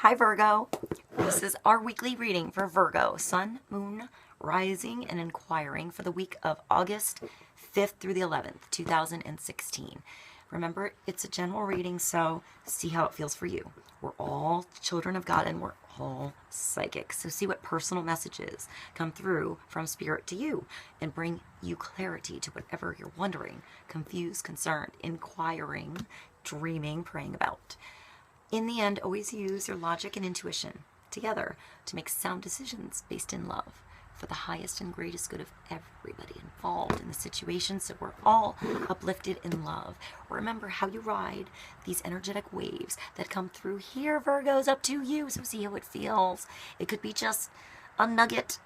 Hi Virgo, this is our weekly reading for Virgo, Sun, Moon, Rising, and Inquiring for the week of August 5th through the 11th, 2016. Remember, it's a general reading, so see how it feels for you. We're all children of God and we're all psychic, so see what personal messages come through from Spirit to you and bring you clarity to whatever you're wondering, confused, concerned, inquiring, dreaming, praying about. In the end, always use your logic and intuition together to make sound decisions based in love for the highest and greatest good of everybody involved in the situation, so we're all uplifted in love. Remember how you ride these energetic waves that come through here, Virgos, up to you, so see how it feels. It could be just a nugget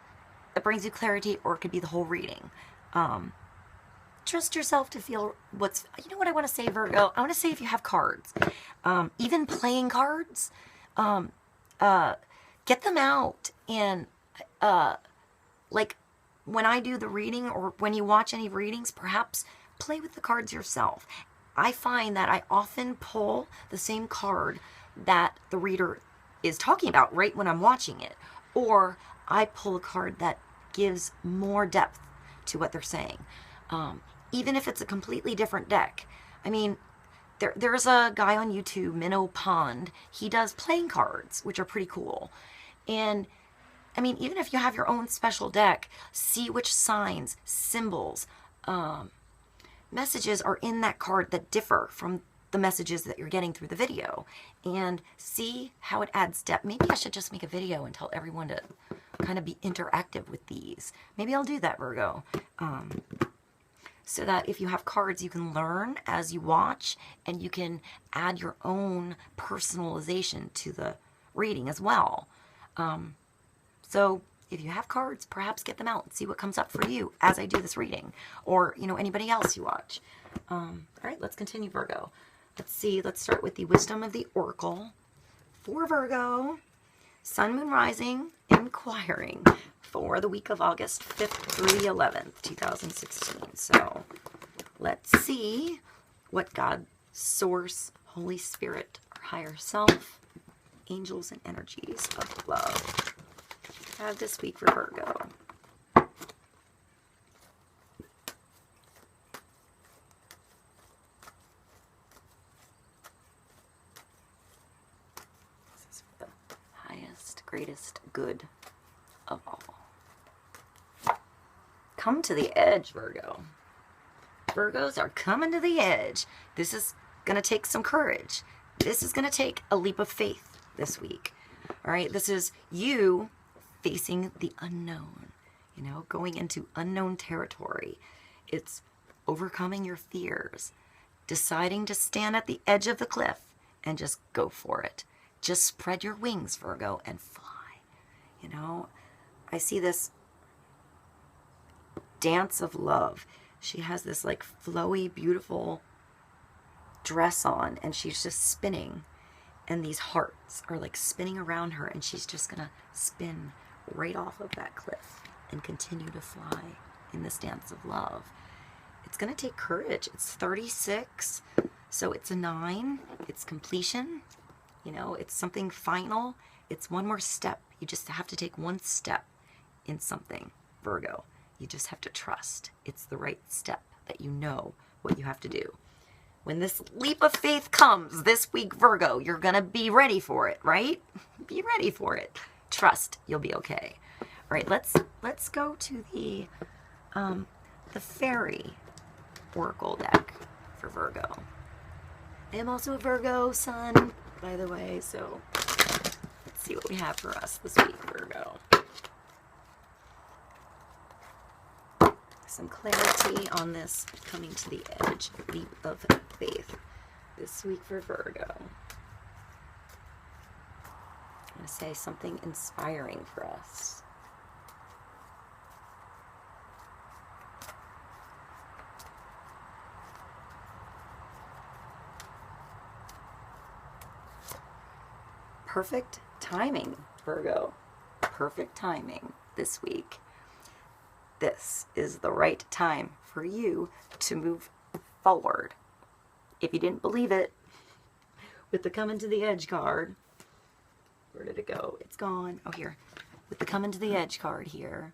that brings you clarity, or it could be the whole reading. Trust yourself to feel what's, you know what I want to say, Virgo? I want to say if you have cards, even playing cards, get them out and, like when I do the reading or when you watch any readings, perhaps play with the cards yourself. I find that I often pull the same card that the reader is talking about right when I'm watching it, or I pull a card that gives more depth to what they're saying. Even if it's a completely different deck. I mean, there's a guy on YouTube, Minnow Pond. He does playing cards, which are pretty cool. And I mean, even if you have your own special deck, see which signs, symbols, messages are in that card that differ from the messages that you're getting through the video. And see how it adds depth. Maybe I should just make a video and tell everyone to kind of be interactive with these. Maybe I'll do that, Virgo. So that if you have cards, you can learn as you watch, and you can add your own personalization to the reading as well. So if you have cards, perhaps get them out and see what comes up for you as I do this reading, or, you know, anybody else you watch. All right, let's continue, Virgo. Let's see, let's start with the Wisdom of the Oracle for Virgo, Sun, Moon, Rising, Inquiring for the week of August 5th through the 11th, 2016. So let's see what God, Source, Holy Spirit, our higher self, angels, and energies of love have this week for Virgo. This is for the highest, greatest good of all. Come to the edge, Virgo. Virgos are coming to the edge. This is going to take some courage. This is going to take a leap of faith this week. All right, this is you facing the unknown, you know, going into unknown territory. It's overcoming your fears, deciding to stand at the edge of the cliff and just go for it. Just spread your wings, Virgo, and fly. You know, I see this dance of love. She has this like flowy, beautiful dress on, and she's just spinning, and these hearts are like spinning around her, and she's just gonna spin right off of that cliff and continue to fly in this dance of love. It's gonna take courage. It's 36, so it's a 9. It's completion. You know, it's something final. It's one more step. You just have to take one step in something, Virgo. You just have to trust it's the right step, that you know what you have to do. When this leap of faith comes this week, Virgo, you're going to be ready for it, right? Be ready for it. Trust you'll be okay. All right, let's go to the Fairy Oracle deck for Virgo. I am also a Virgo Sun, by the way, so let's see what we have for us this week, Virgo. Some clarity on this coming to the edge, leap of faith this week for Virgo. I'm going to say something inspiring for us. Perfect timing, Virgo. Perfect timing this week. This is the right time for you to move forward. If you didn't believe it, with the coming to the edge card, Where did it go? It's gone. Oh, here. With the coming to the edge card here.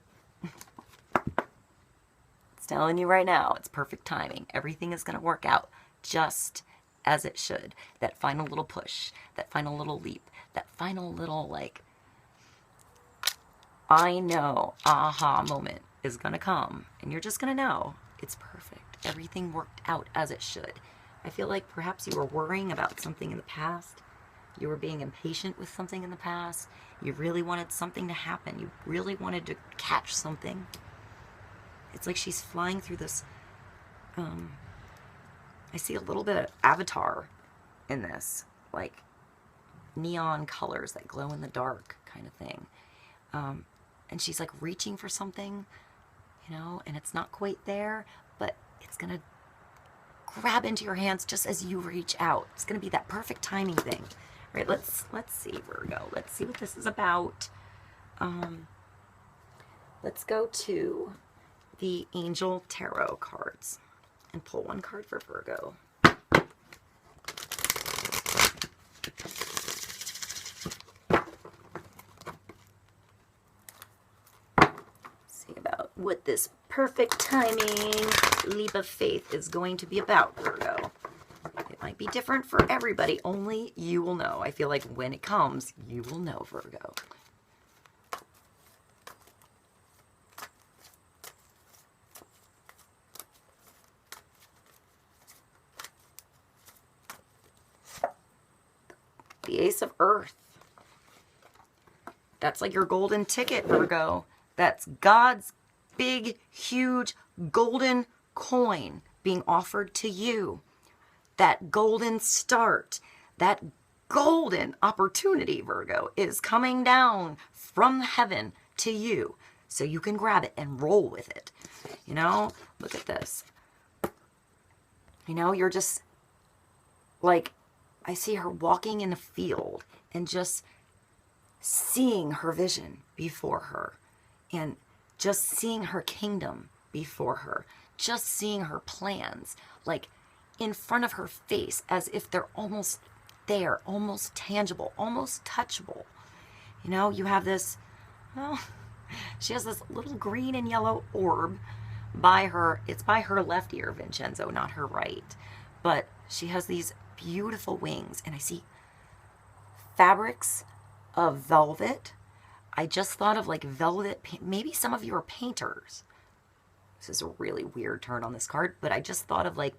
It's telling you right now, it's perfect timing. Everything is going to work out just as it should. That final little push, that final little leap, that final little, like, I know, aha moment is going to come. And you're just going to know it's perfect. Everything worked out as it should. I feel like perhaps you were worrying about something in the past. You were being impatient with something in the past. You really wanted something to happen. You really wanted to catch something. It's like she's flying through this, I see a little bit of Avatar in this, like neon colors that glow in the dark kind of thing. And she's like reaching for something, you know, and it's not quite there, but it's going to grab into your hands just as you reach out. It's going to be that perfect timing thing. All right, let's see, Virgo. Let's see what this is about. Let's go to the Angel Tarot cards and pull one card for Virgo. See about what this perfect timing leap of faith is going to be about, Virgo. It might be different for everybody. Only you will know. I feel like when it comes, you will know, Virgo. The Ace of Earth. That's like your golden ticket, Virgo. That's God's big, huge, golden coin being offered to you. That golden start, that golden opportunity, Virgo, is coming down from heaven to you. So you can grab it and roll with it. You know, look at this. You know, you're just like, I see her walking in a field and just seeing her vision before her and just seeing her kingdom before her, just seeing her plans like in front of her face as if they're almost there, almost tangible, almost touchable. You know, you have this, well, she has this little green and yellow orb by her. It's by her left ear, Vincienco, not her right. But she has these beautiful wings, and I see fabrics of velvet. I just thought of like velvet, maybe some of you are painters. This is a really weird turn on this card, but I just thought of like,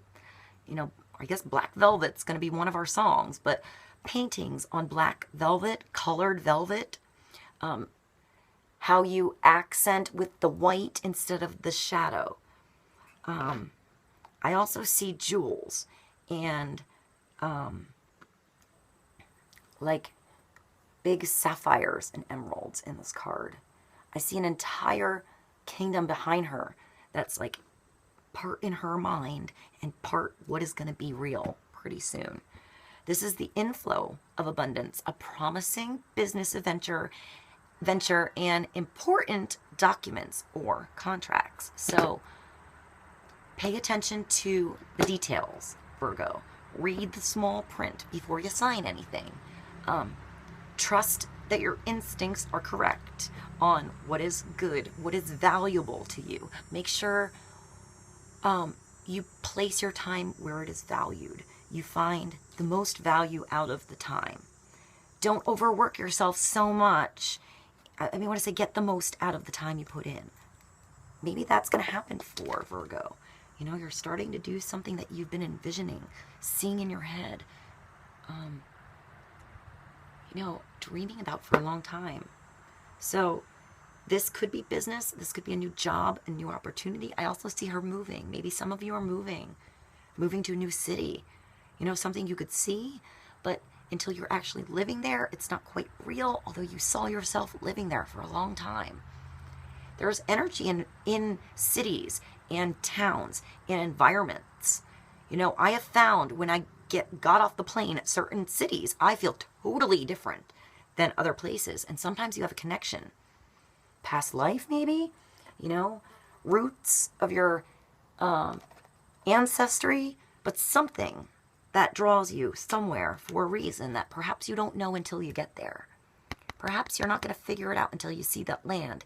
you know, I guess black velvet's going to be one of our songs, but paintings on black velvet, colored velvet, how you accent with the white instead of the shadow. I also see jewels and like big sapphires and emeralds in this card. I see an entire kingdom behind her that's like part in her mind and part what is going to be real pretty soon. This is the inflow of abundance, a promising business venture and important documents or contracts. So pay attention to the details, Virgo. Read the small print before you sign anything. Trust that your instincts are correct on what is good, what is valuable to you. Make sure you place your time where it is valued. You find the most value out of the time. Don't overwork yourself so much. I mean, when I say get the most out of the time you put in, maybe that's going to happen for Virgo. You know, you're starting to do something that you've been envisioning, seeing in your head, you know, dreaming about for a long time. So this could be business. This could be a new job, a new opportunity. I also see her moving. Maybe some of you are moving to a new city. You know, something you could see, but until you're actually living there, it's not quite real, although you saw yourself living there for a long time. There's energy in cities and towns and environments. You know, I have found when I got off the plane at certain cities, I feel totally different than other places. And sometimes you have a connection. Past life, maybe, you know, roots of your ancestry, but something that draws you somewhere for a reason that perhaps you don't know until you get there. Perhaps you're not going to figure it out until you see that land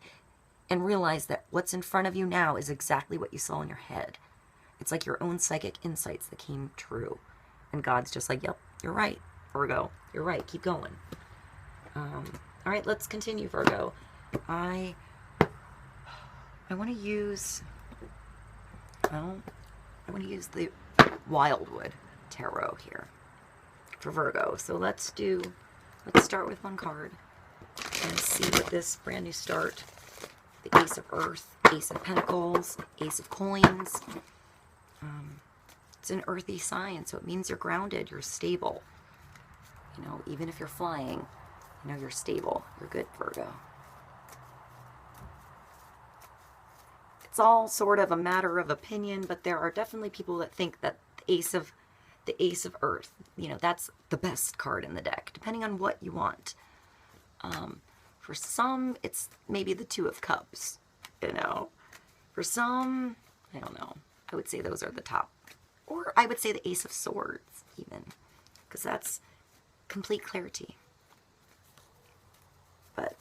and realize that what's in front of you now is exactly what you saw in your head. It's like your own psychic insights that came true. And God's just like, yep, you're right, Virgo. You're right. Keep going. All right, let's continue, Virgo. I want to use, well, I want to use the Wildwood Tarot here for Virgo. So let's start with one card and see what this brand new start, the Ace of Earth, Ace of Pentacles, Ace of Coins. It's an earthy sign, so it means you're grounded, you're stable. You know, even if you're flying, you know, you're stable. You're good, Virgo. It's all sort of a matter of opinion, but there are definitely people that think that the Ace of Earth, you know, that's the best card in the deck, depending on what you want. For some, it's maybe the Two of Cups, you know. For some, I don't know. I would say those are the top. Or I would say the Ace of Swords, even, because that's complete clarity. But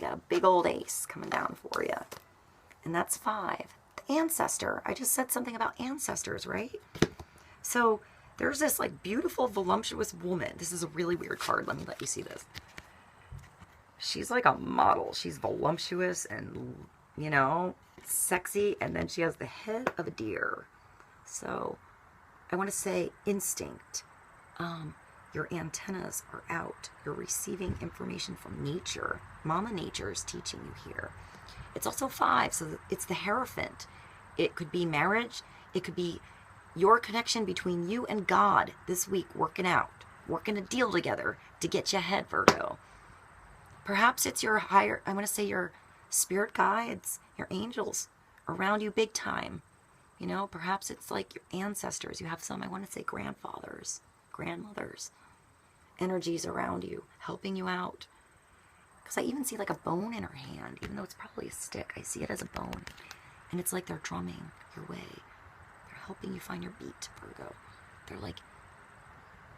got a big old ace coming down for you. And that's 5. The Ancestor. I just said something about ancestors, right? So there's this like beautiful, voluptuous woman. This is a really weird card. Let me let you see this. She's like a model. She's voluptuous and, you know, sexy. And then she has the head of a deer. So I want to say instinct. Your antennas are out. You're receiving information from nature. Mama Nature is teaching you here. It's also 5, so it's the Hierophant. It could be marriage. It could be your connection between you and God this week, working out, working a deal together to get you ahead, Virgo. Perhaps it's your higher, I want to say your spirit guides, your angels around you big time. You know, perhaps it's like your ancestors. You have some, I want to say grandfathers, grandmothers, energies around you, helping you out. Because I even see like a bone in her hand, even though it's probably a stick. I see it as a bone. And it's like they're drumming your way. They're helping you find your beat, Virgo. They're like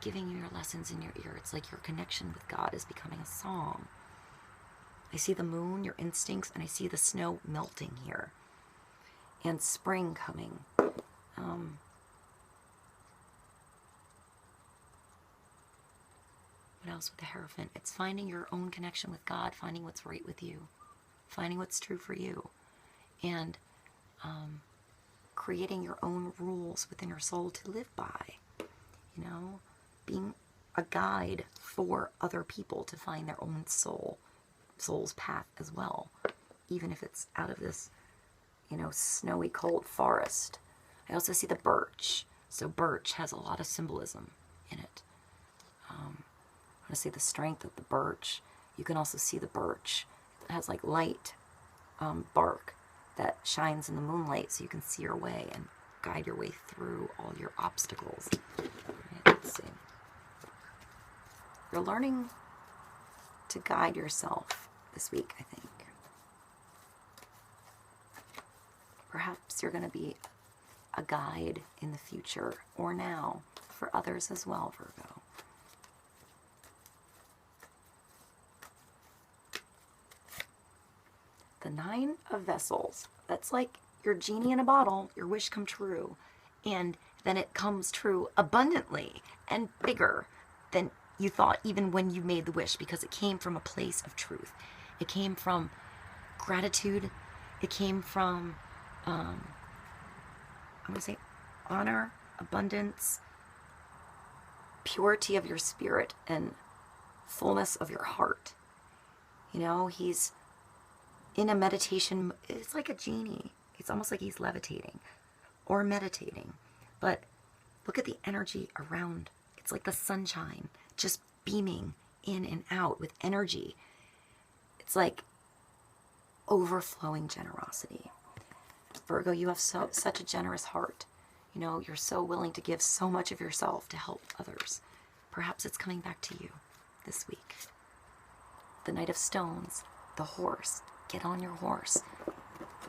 giving you your lessons in your ear. It's like your connection with God is becoming a song. I see the moon, your instincts, and I see the snow melting here. And spring coming. What else with the Hierophant? It's finding your own connection with God, finding what's right with you, finding what's true for you, and creating your own rules within your soul to live by. You know, being a guide for other people to find their own soul's path as well, even if it's out of this, you know, snowy, cold forest. I also see the birch. So birch has a lot of symbolism in it. I want to see the strength of the birch. You can also see the birch. It has like light bark that shines in the moonlight, so you can see your way and guide your way through all your obstacles. Right, let's see. You're learning to guide yourself this week, I think. Perhaps you're going to be a guide in the future or now for others as well, Virgo. The 9 of Vessels. That's like your genie in a bottle, your wish come true. And then it comes true abundantly and bigger than you thought even when you made the wish, because it came from a place of truth. It came from gratitude. It came from, I'm going to say honor, abundance, purity of your spirit, and fullness of your heart. You know, he's in a meditation. It's like a genie. It's almost like he's levitating or meditating. But look at the energy around. It's like the sunshine just beaming in and out with energy. It's like overflowing generosity. Virgo, you have such a generous heart. You know, you're so willing to give so much of yourself to help others. Perhaps it's coming back to you this week. The Knight of Stones, the horse. Get on your horse,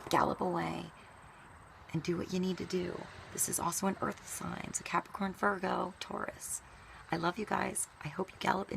gallop away, and do what you need to do. This is also an earth sign, so Capricorn, Virgo, Taurus. I love you guys. I hope you gallop into